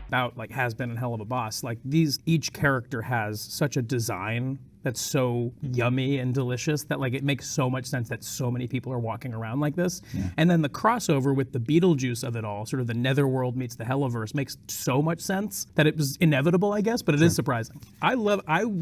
about like Hazbin and Helluva Boss, like each character has such a design that's so yummy and delicious that like it makes so much sense that so many people are walking around like this. Yeah. And then the crossover with the Beetlejuice of it all, sort of the Netherworld meets the Helliverse, makes so much sense that it was inevitable, I guess, but it is surprising. I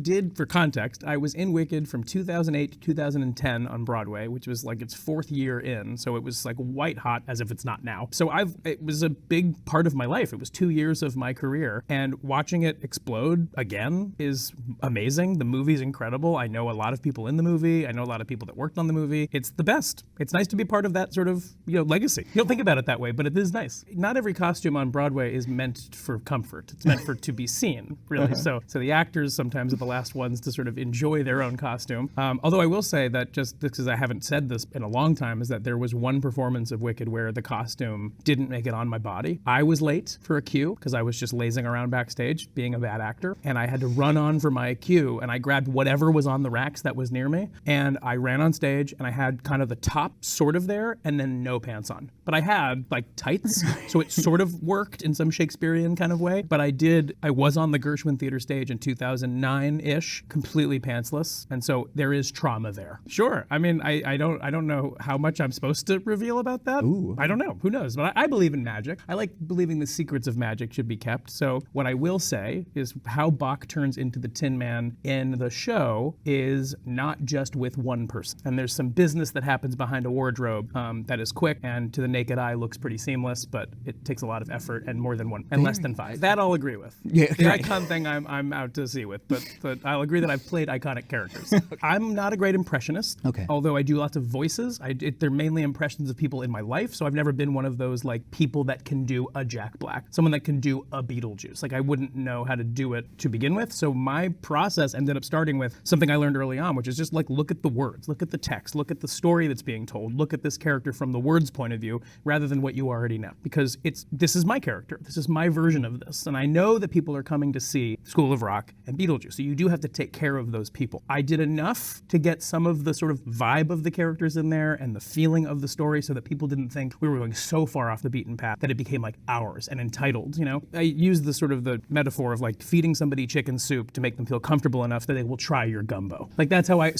did, for context, I was in Wicked from 2008 to 2010 on Broadway, which was like its 4th year in, so it was like white hot as if it's not now. So it was a big part of my life. It was 2 years of my career, and watching it explode again is amazing. The movie's incredible. I know a lot of people in the movie. I know a lot of people that worked on the movie. It's the best. It's nice to be part of that sort of, legacy. You don't think about it that way, but it is nice. Not every costume on Broadway is meant for comfort. It's meant for to be seen, really. So the actors sometimes are the last ones to sort of enjoy their own costume. Although I will say that, just because I haven't said this in a long time, is that there was one performance of Wicked where the costume didn't make it on my body. I was late for a cue because I was just lazing around backstage being a bad actor, and I had to run on for my cue, and I grabbed whatever was on the racks that was near me, and I ran on stage, and I had kind of the top sort of there and then no pants on. But I had like tights, so it sort of worked in some Shakespearean kind of way. But I was on the Gershwin Theater stage in 2009-ish, completely pantsless, and so there is trauma there. Sure, I mean, I don't know how much I'm supposed to reveal about that. Ooh. I don't know, who knows? But I believe in magic. I like believing the secrets of magic should be kept. So what I will say is how Bach turns into the Tin Man in the show is not just with one person. And there's some business that happens behind a wardrobe that is quick and to the naked eye looks pretty seamless, but it takes a lot of effort and more than one, and less than 5. That I'll agree with. Yeah, the icon thing I'm out to sea with, but I'll agree that I've played iconic characters. I'm not a great impressionist, although I do lots of voices. They're mainly impressions of people in my life, so I've never been one of those like people that can do a Jack Black, someone that can do a Beetlejuice. Like I wouldn't know how to do it to begin with, so my process ended up starting with something I learned early on, which is just like look at the words, look at the text, look at the story that's being told, look at this character from the words point of view rather than what you already know. Because this is my character, this is my version of this, and I know that people are coming to see School of Rock and Beetlejuice, so you do have to take care of those people. I did enough to get some of the sort of vibe of the characters in there and the feeling of the story so that people didn't think we were going so far off the beaten path that it became like ours and entitled, I use the sort of the metaphor of like feeding somebody chicken soup to make them feel comfortable enough that they will try your gumbo. Like that's how I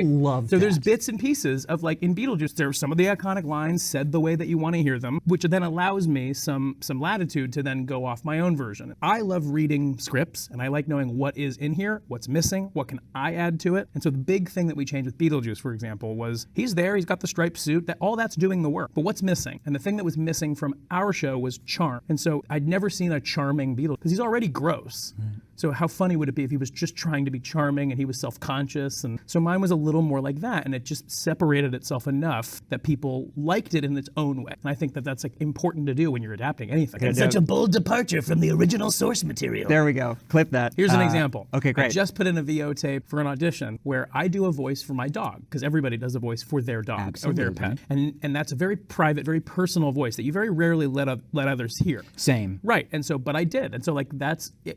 love that. So there's bits and pieces of like in Beetlejuice, there are some of the iconic lines said the way that you want to hear them, which then allows me some latitude to then go off my own version. I love reading scripts and I like knowing what is in here, what's missing, what can I add to it. And so the big thing that we changed with Beetlejuice, for example, was he's there, he's got the striped suit, all that's doing the work. But what's missing? And the thing that was missing from our show was charm. And so I'd never seen a charming Beetlejuice because he's already gross. Right. So how funny would it be if he was just trying to be charming and he was self-conscious? And so mine was a little more like that, and it just separated itself enough that people liked it in its own way. And I think that that's like important to do when you're adapting anything. It's such a bold departure from the original source material. There we go. Clip that. Here's an example. Okay, great. I just put in a VO tape for an audition where I do a voice for my dog, because everybody does a voice for their dog or their pet. And that's a very private, very personal voice that you very rarely let others hear. Same. Right. And so, but I did. And so like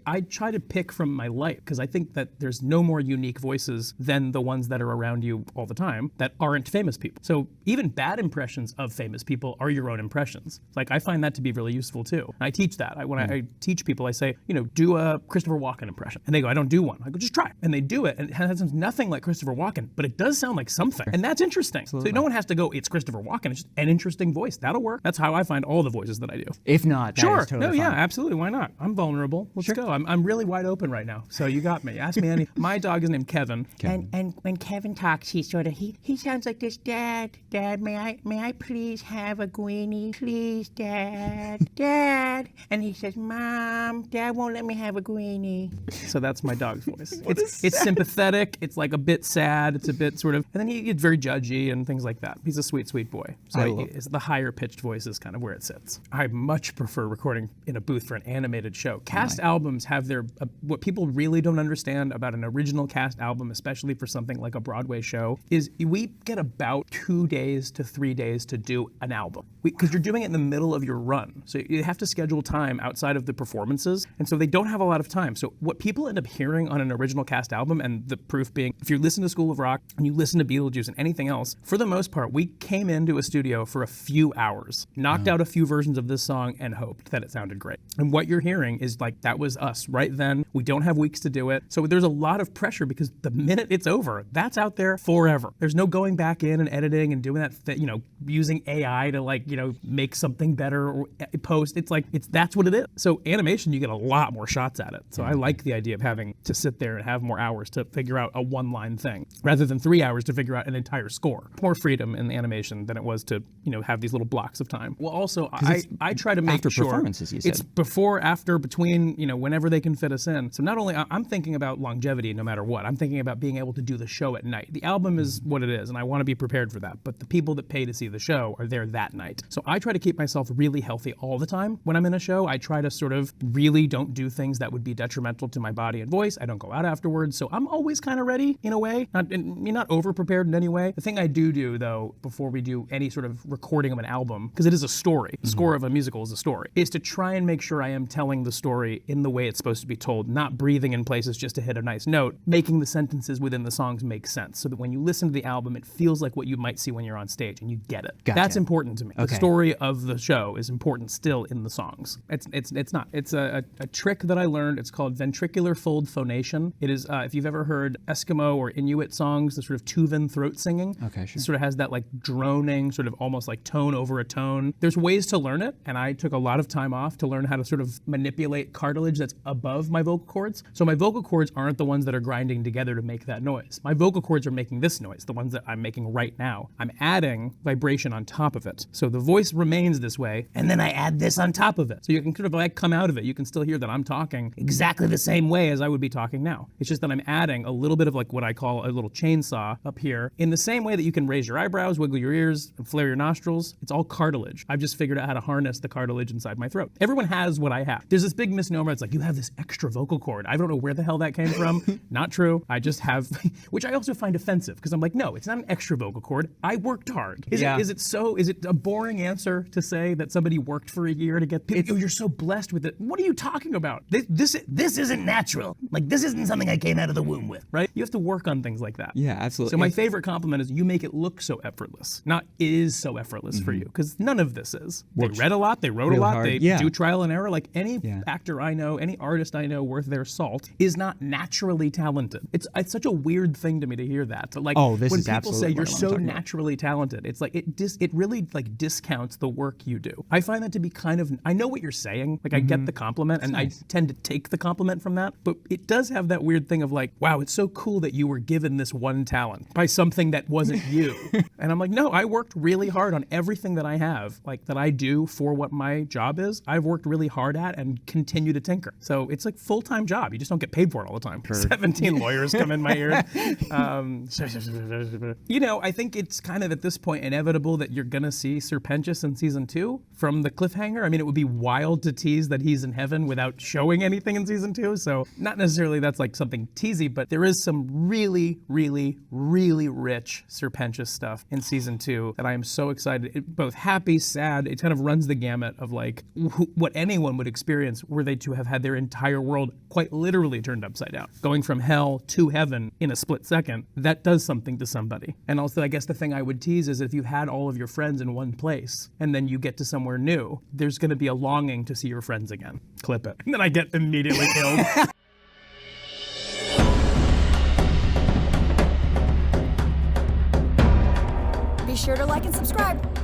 I try to pick from my life, because I think that there's no more unique voices than the ones that are around you all the time that aren't famous people. So even bad impressions of famous people are your own impressions. Like I find that to be really useful too. And I teach that. When I teach people, I say, do a Christopher Walken impression. And they go, I don't do one. I go, just try. And they do it. And it has nothing like Christopher Walken, but it does sound like something. And that's interesting. Absolutely. So no one has to go, it's Christopher Walken. It's just an interesting voice. That'll work. That's how I find all the voices that I do. If not, that is totally fine. Yeah, absolutely. Why not? I'm vulnerable. Let's go. I'm really wide open right now. So you got me. Ask me any. My dog is named Kevin. And when Kevin talks, he sounds like this. Dad, may I please have a greenie? Please, Dad. And he says, Mom, Dad won't let me have a greenie. So that's my dog's voice. It's sympathetic. It's like a bit sad. It's a bit sort of, and then he gets very judgy and things like that. He's a sweet, sweet boy. So the higher pitched voice is kind of where it sits. I much prefer recording in a booth for an animated show. Cast albums have their what people really don't understand about an original cast album, especially for something like a Broadway show, is we get about 2 days to 3 days to do an album. Because you're doing it in the middle of your run. So you have to schedule time outside of the performances. And so they don't have a lot of time. So what people end up hearing on an original cast album, and the proof being, if you listen to School of Rock and you listen to Beetlejuice and anything else, for the most part, we came into a studio for a few hours, knocked out a few versions of this song, and hoped that it sounded great. And what you're hearing is like, that was us right then. We don't have weeks to do it. So there's a lot of pressure because the minute it's over, that's out there forever. There's no going back in and editing and doing that, using AI to make something better or post. That's what it is. So animation, you get a lot more shots at it. So I like the idea of having to sit there and have more hours to figure out a one-line thing rather than 3 hours to figure out an entire score. More freedom in the animation than it was to, have these little blocks of time. Well, also, I try to make after sure performances, you said. It's before, after, between, whenever they can fit us in. So not only, I'm thinking about longevity no matter what. I'm thinking about being able to do the show at night. The album is what it is, and I want to be prepared for that. But the people that pay to see the show are there that night. So I try to keep myself really healthy all the time when I'm in a show. I try to sort of really don't do things that would be detrimental to my body and voice. I don't go out afterwards. So I'm always kind of ready in a way, not over prepared in any way. The thing I do though, before we do any sort of recording of an album, because it is a story, the score of a musical is a story, is to try and make sure I am telling the story in the way it's supposed to be told, not breathing in places just to hit a nice note, making the sentences within the songs make sense so that when you listen to the album, it feels like what you might see when you're on stage and you get it. Gotcha. That's important to me. Okay. The story of the show is important still in the songs. It's not. It's a trick that I learned. It's called ventricular fold phonation. It is, if you've ever heard Eskimo or Inuit songs, the sort of Tuvan throat singing. Okay, sure. It sort of has that like droning, sort of almost like tone over a tone. There's ways to learn it, and I took a lot of time off to learn how to sort of manipulate cartilage that's above my vocal cords. So my vocal cords aren't the ones that are grinding together to make that noise. My vocal cords are making this noise, the ones that I'm making right now. I'm adding vibration on top of it. So the voice remains this way, and then I add this on top of it. So you can sort of like come out of it. You can still hear that I'm talking exactly the same way as I would be talking now. It's just that I'm adding a little bit of like what I call a little chainsaw up here. In the same way that you can raise your eyebrows, wiggle your ears, and flare your nostrils, it's all cartilage. I've just figured out how to harness the cartilage inside my throat. Everyone has what I have. There's this big misnomer. It's like, you have this extra vocal cord. I don't know where the hell that came from. Not true. I just have, which I also find offensive because I'm like, no, it's not an extra vocal cord. I worked hard. Is it a boring answer to say that somebody worked for a year to get people? You're so blessed with it. What are you talking about? This isn't natural. Like, this isn't something I came out of the womb with. Right? You have to work on things like that. Yeah, absolutely. So my favorite compliment is you make it look so effortless. Not is so effortless for you, because none of this is. They read a lot, they wrote a lot, hard. they Yeah. do trial and error. Like any actor I know, any artist I know worth their salt is not naturally talented. It's such a weird thing to me to hear that. Like this when is people absolutely say what you're I'm so talking about. naturally talented, it's like it really like discounts the work you do. I find that to be kind of, I know what you're saying, like I get the compliment and I tend to take the compliment from that, but it does have that weird thing of like, wow, it's so cool that you were given this one talent by something that wasn't you. And I'm like, no, I worked really hard on everything that I have, like that I do for what my job is. I've worked really hard at and continue to tinker. So it's like full-time job. You just don't get paid for it all the time. 17 lawyers come in my ears. I think it's kind of at this point inevitable that you're gonna see Sir Pentious in season 2 from the cliffhanger. I mean, it would be wild to tease that he's in heaven without showing anything in season 2. So not necessarily that's like something teasy, but there is some really, really, really rich Sir Pentious stuff in season 2 that I am so excited. Both happy, sad. It kind of runs the gamut of like what anyone would experience were they to have had their entire world quite literally turned upside down. Going from hell to heaven in a split second, that does something to somebody. And also, I guess the thing I would tease is if you had all of your friends in one place and then you get to somewhere new, there's going to be a longing to see your friends again. Clip it. And then I get immediately killed. Be sure to like and subscribe.